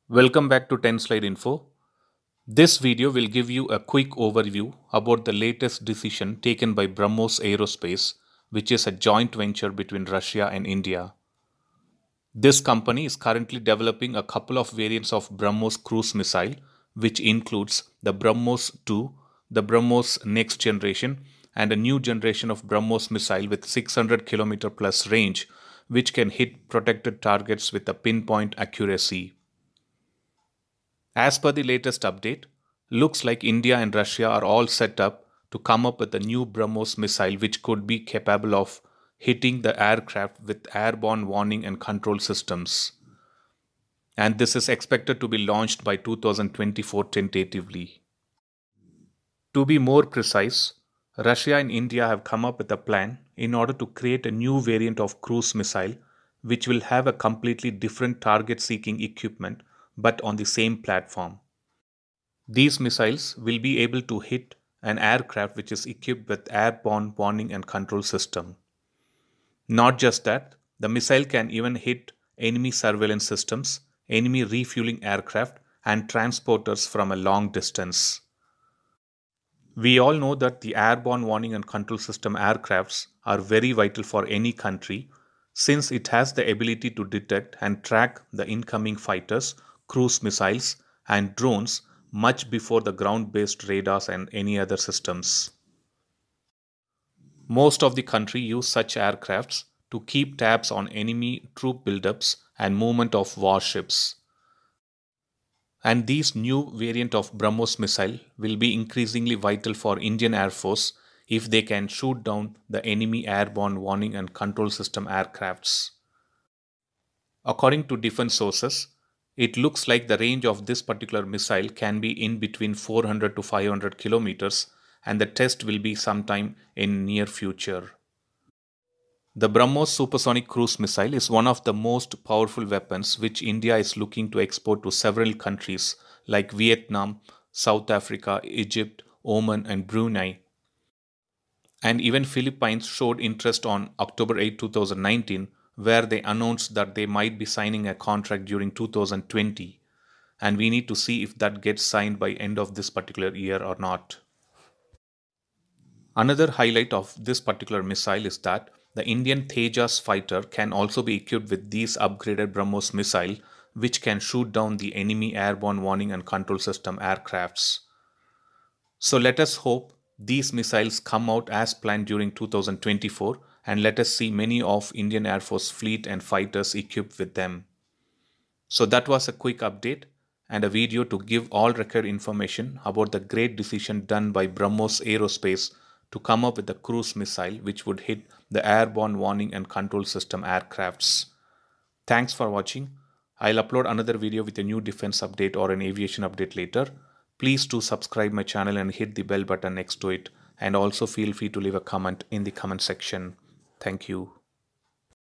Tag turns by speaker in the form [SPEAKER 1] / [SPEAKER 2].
[SPEAKER 1] Welcome back to 10 Slide Info. This video will give you a quick overview about the latest decision taken by BrahMos Aerospace, which is a joint venture between Russia and India. This company is currently developing a couple of variants of BrahMos cruise missile, which includes the BrahMos 2, the BrahMos next generation, and a new generation of BrahMos missile with 600 km plus range, which can hit protected targets with a pinpoint accuracy. As per the latest update, looks like India and Russia are all set up to come up with a new BrahMos missile which could be capable of hitting the aircraft with airborne warning and control systems. And this is expected to be launched by 2024 tentatively. To be more precise, Russia and India have come up with a plan in order to create a new variant of cruise missile which will have a completely different target seeking equipment but on the same platform. These missiles will be able to hit an aircraft which is equipped with airborne warning and control system. Not just that, the missile can even hit enemy surveillance systems, enemy refueling aircraft, and transporters from a long distance. We all know that the airborne warning and control system aircrafts are very vital for any country since it has the ability to detect and track the incoming fighters, cruise missiles, and drones much before the ground-based radars and any other systems. Most of the country use such aircrafts to keep tabs on enemy troop buildups and movement of warships. And these new variant of BrahMos missile will be increasingly vital for Indian Air Force if they can shoot down the enemy airborne warning and control system aircrafts. According to defense sources, it looks like the range of this particular missile can be in between 400 to 500 kilometers and the test will be sometime in near future. The BrahMos supersonic cruise missile is one of the most powerful weapons which India is looking to export to several countries like Vietnam, South Africa, Egypt, Oman and Brunei. And even Philippines showed interest on October 8, 2019, where they announced that they might be signing a contract during 2020. And we need to see if that gets signed by end of this particular year or not. Another highlight of this particular missile is that the Indian Tejas fighter can also be equipped with these upgraded BrahMos missile, which can shoot down the enemy airborne warning and control system aircrafts. So let us hope these missiles come out as planned during 2024 and let us see many of Indian Air Force fleet and fighters equipped with them. So that was a quick update and a video to give all required information about the great decision done by BrahMos Aerospace to come up with a cruise missile which would hit the airborne warning and control system aircrafts. Thanks for watching. I'll upload another video with a new defense update or an aviation update later. Please do subscribe my channel and hit the bell button next to it, and also feel free to leave a comment in the comment section. Thank you.